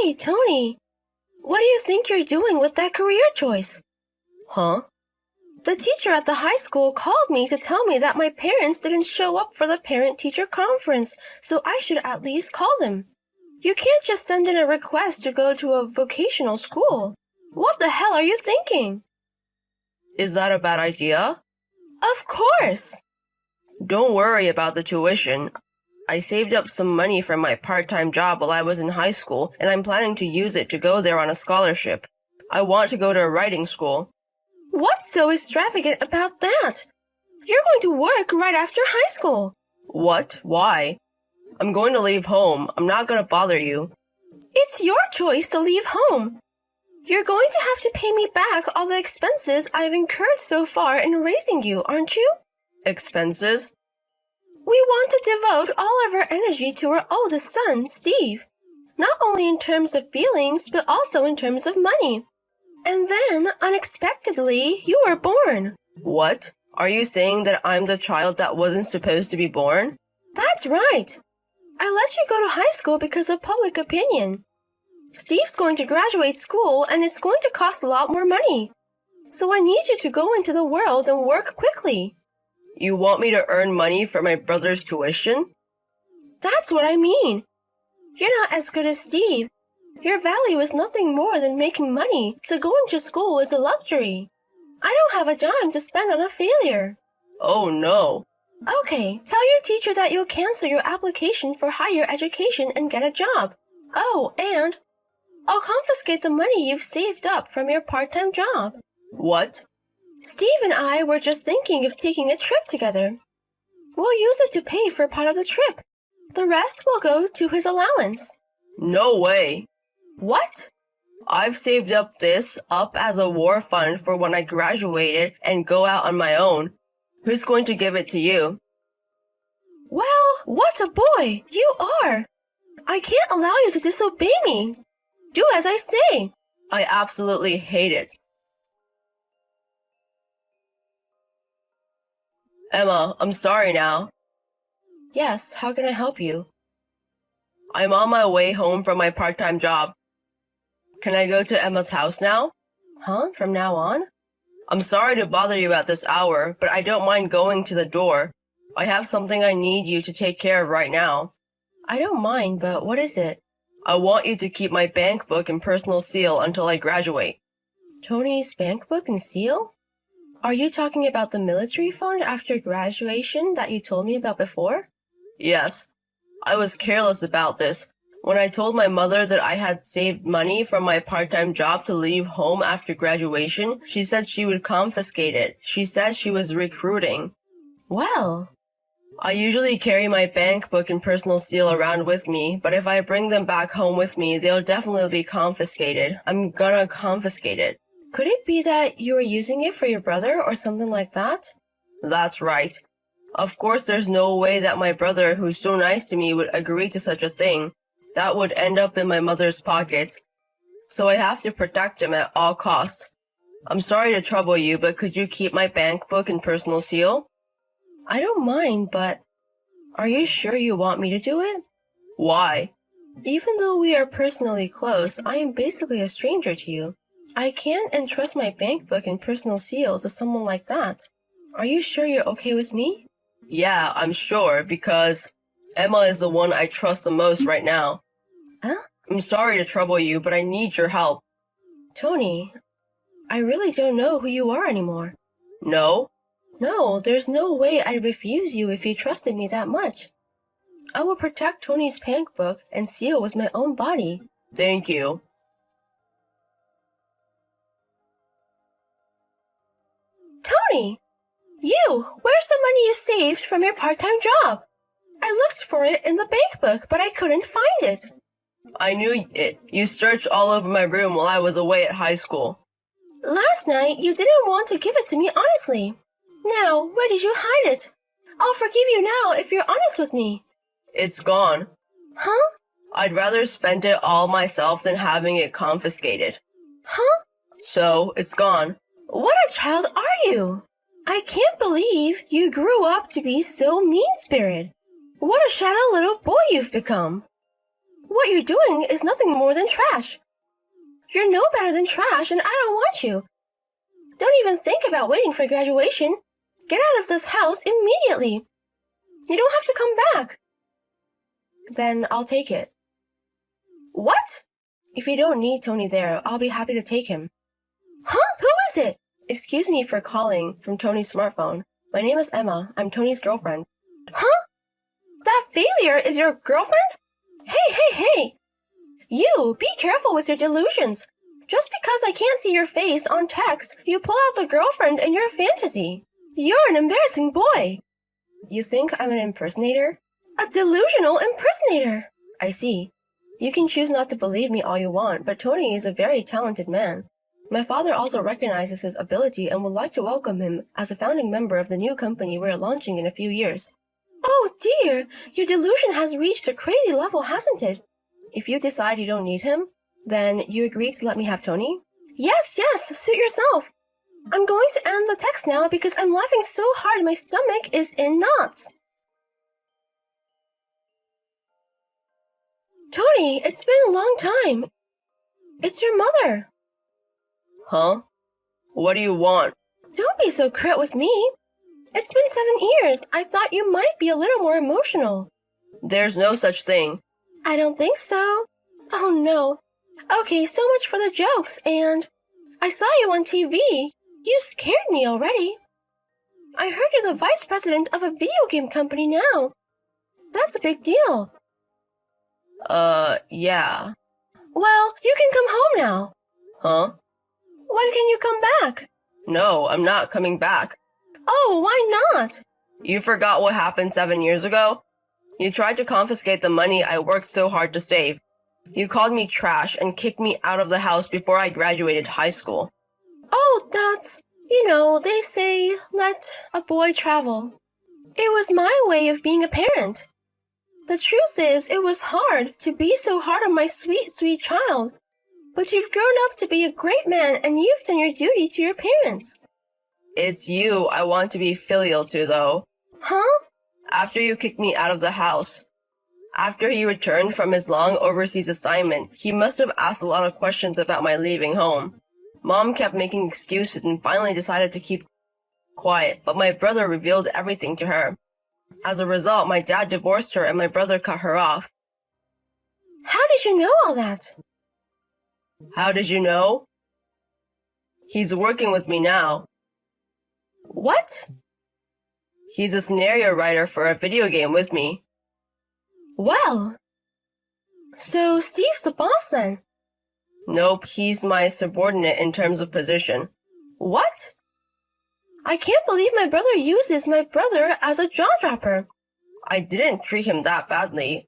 Hey, Tony, what do you think you're doing with that career choice? Huh? The teacher at the high school called me to tell me that my parents didn't show up for the parent-teacher conference, so I should at least call them. You can't just send in a request to go to a vocational school. What the hell are you thinking? Is that a bad idea? Of course! Don't worry about the tuition. I saved up some money from my part-time job while I was in high school, and I'm planning to use it to go there on a scholarship. I want to go to a writing school. What's so extravagant about that? You're going to work right after high school. What? Why? I'm going to leave home. I'm not going to bother you. It's your choice to leave home. You're going to have to pay me back all the expenses I've incurred so far in raising you, aren't you? Expenses? We want to devote all of our energy to our oldest son, Steve. Not only in terms of feelings, but also in terms of money. And then, unexpectedly, you were born. What? Are you saying that I'm the child that wasn't supposed to be born? That's right. I let you go to high school because of public opinion. Steve's going to graduate school and it's going to cost a lot more money. So I need you to go into the world and work quickly. You want me to earn money for my brother's tuition? That's what I mean. You're not as good as Steve. Your value is nothing more than making money, so going to school is a luxury. I don't have a dime to spend on a failure. Oh no. Okay, tell your teacher that you'll cancel your application for higher education and get a job. Oh, and I'll confiscate the money you've saved up from your part-time job. What? Steve and I were just thinking of taking a trip together. We'll use it to pay for part of the trip. The rest will go to his allowance. No way. What? I've saved up as a war fund for when I graduated and go out on my own. Who's going to give it to you? Well, what a boy you are! I can't allow you to disobey me. Do as I say. I absolutely hate it. Emma, I'm sorry now. Yes, how can I help you? I'm on my way home from my part-time job. Can I go to Emma's house now? Huh? From now on? I'm sorry to bother you at this hour, but I don't mind going to the door. I have something I need you to take care of right now. I don't mind, but what is it? I want you to keep my bank book and personal seal until I graduate. Tony's bank book and seal? Are you talking about the military fund after graduation that you told me about before? Yes. I was careless about this. When I told my mother that I had saved money from my part-time job to leave home after graduation, she said she would confiscate it. She said she was recruiting. Well, I usually carry my bank book and personal seal around with me, but if I bring them back home with me, they'll definitely be confiscated. I'm gonna confiscate it. Could it be that you were using it for your brother or something like that? That's right. Of course, there's no way that my brother, who's so nice to me, would agree to such a thing. That would end up in my mother's pocket. So I have to protect him at all costs. I'm sorry to trouble you, but could you keep my bank book and personal seal? I don't mind, but are you sure you want me to do it? Why? Even though we are personally close, I am basically a stranger to you. I can't entrust my bank book and personal seal to someone like that. Are you sure you're okay with me? Yeah, I'm sure, because Emma is the one I trust the most right now. Huh? I'm sorry to trouble you, but I need your help. Tony, I really don't know who you are anymore. No? No, there's no way I'd refuse you if you trusted me that much. I will protect Tony's bank book and seal with my own body. Thank you. Tony! You! Where's the money you saved from your part-time job? I looked for it in the bank book, but I couldn't find it. I knew it. You searched all over my room while I was away at high school. Last night, you didn't want to give it to me honestly. Now, where did you hide it? I'll forgive you now if you're honest with me. It's gone. Huh? I'd rather spend it all myself than having it confiscated. Huh? So, it's gone. What a child are you? I can't believe you grew up to be so mean-spirited. What a shallow little boy you've become. What you're doing is nothing more than trash. You're no better than trash, and I don't want you. Don't even think about waiting for graduation. Get out of this house immediately. You don't have to come back. Then I'll take it. What? If you don't need Tony there, I'll be happy to take him. Huh? Who is it? Excuse me for calling from Tony's smartphone. My name is Emma. I'm Tony's girlfriend. Huh? That failure is your girlfriend? Hey! You, be careful with your delusions. Just because I can't see your face on text, you pull out the girlfriend in your fantasy. You're an embarrassing boy. You think I'm an impersonator? A delusional impersonator. I see. You can choose not to believe me all you want, but Tony is a very talented man. My father also recognizes his ability and would like to welcome him as a founding member of the new company we're launching in a few years. Oh dear, your delusion has reached a crazy level, hasn't it? If you decide you don't need him, then you agree to let me have Tony? Yes, suit yourself. I'm going to end the text now because I'm laughing so hard my stomach is in knots. Tony, it's been a long time. It's your mother. Huh? What do you want? Don't be so curt with me. It's been 7 years. I thought you might be a little more emotional. There's no such thing. I don't think so. Oh no. Okay, so much for the jokes, and I saw you on TV. You scared me already. I heard you're the vice president of a video game company now. That's a big deal. Yeah. Well, you can come home now. Huh? When can you come back? No, I'm not coming back. Oh, why not? You forgot what happened 7 years ago? You tried to confiscate the money I worked so hard to save. You called me trash and kicked me out of the house before I graduated high school. Oh, that's... they say, let a boy travel. It was my way of being a parent. The truth is, it was hard to be so hard on my sweet, sweet child. But you've grown up to be a great man and you've done your duty to your parents. It's you I want to be filial to, though. Huh? After you kicked me out of the house. After he returned from his long overseas assignment, he must have asked a lot of questions about my leaving home. Mom kept making excuses and finally decided to keep quiet, but my brother revealed everything to her. As a result, my dad divorced her and my brother cut her off. How did you know all that? How did you know? He's working with me now. What? He's a scenario writer for a video game with me. Well, so Steve's the boss then? Nope, he's my subordinate in terms of position. What? I can't believe my brother uses my brother as a jaw-dropper. I didn't treat him that badly,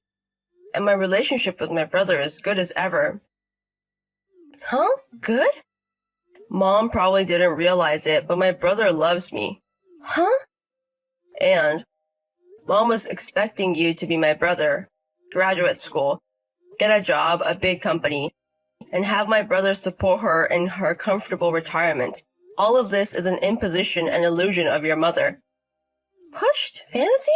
and my relationship with my brother is good as ever. Huh? Good? Mom probably didn't realize it, but my brother loves me. Huh? And Mom was expecting you to be my brother, graduate school, get a job, a big company, and have my brother support her in her comfortable retirement. All of this is an imposition and illusion of your mother. Pushed fantasy?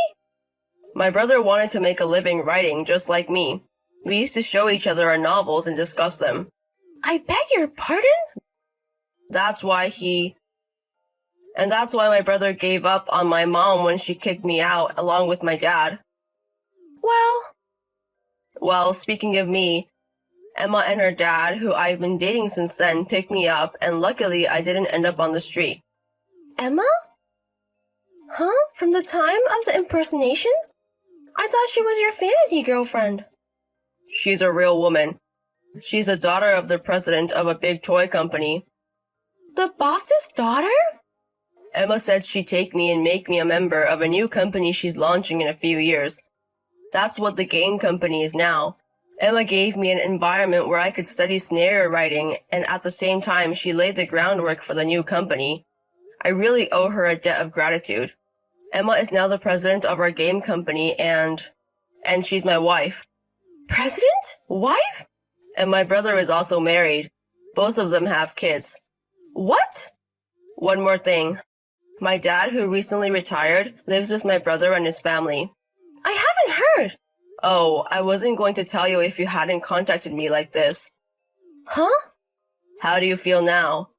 My brother wanted to make a living writing just like me. We used to show each other our novels and discuss them. I beg your pardon? That's why my brother gave up on my mom when she kicked me out along with my dad. Well, speaking of me, Emma and her dad, who I've been dating since then, picked me up, and luckily I didn't end up on the street. Emma? Huh? From the time of the impersonation? I thought she was your fantasy girlfriend. She's a real woman. She's a daughter of the president of a big toy company. The boss's daughter? Emma said she'd take me and make me a member of a new company she's launching in a few years. That's what the game company is now. Emma gave me an environment where I could study scenario writing, and at the same time she laid the groundwork for the new company. I really owe her a debt of gratitude. Emma is now the president of our game company, and she's my wife. President? Wife? And my brother is also married. Both of them have kids. What? One more thing. My dad, who recently retired, lives with my brother and his family. I haven't heard. Oh, I wasn't going to tell you if you hadn't contacted me like this. Huh? How do you feel now?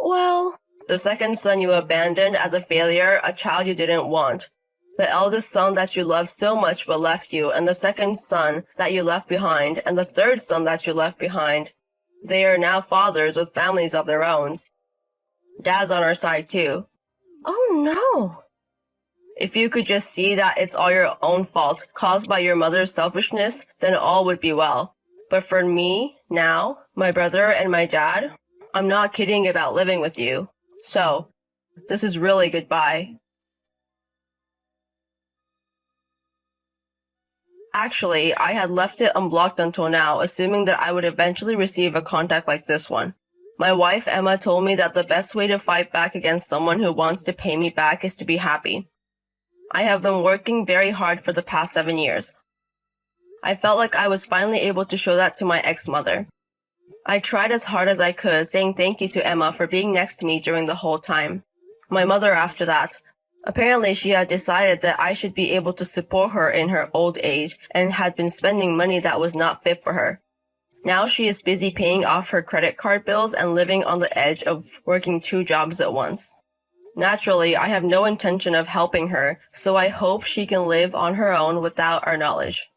Well, The second son you abandoned as a failure, a child you didn't want. The eldest son that you loved so much but left you, and the second son that you left behind, and the third son that you left behind. They are now fathers with families of their own. Dad's on our side too. oh no. If you could just see that it's all your own fault, caused by your mother's selfishness, then all would be well. But for me, now, my brother and my dad, I'm not kidding about living with you. So, this is really goodbye. Actually, I had left it unblocked until now, assuming that I would eventually receive a contact like this one. My wife Emma told me that the best way to fight back against someone who wants to pay me back is to be happy. I have been working very hard for the past 7 years. I felt like I was finally able to show that to my ex-mother. I tried as hard as I could, saying thank you to Emma for being next to me during the whole time. My mother after that. Apparently she had decided that I should be able to support her in her old age and had been spending money that was not fit for her. Now she is busy paying off her credit card bills and living on the edge of working 2 jobs at once. Naturally, I have no intention of helping her, so I hope she can live on her own without our knowledge.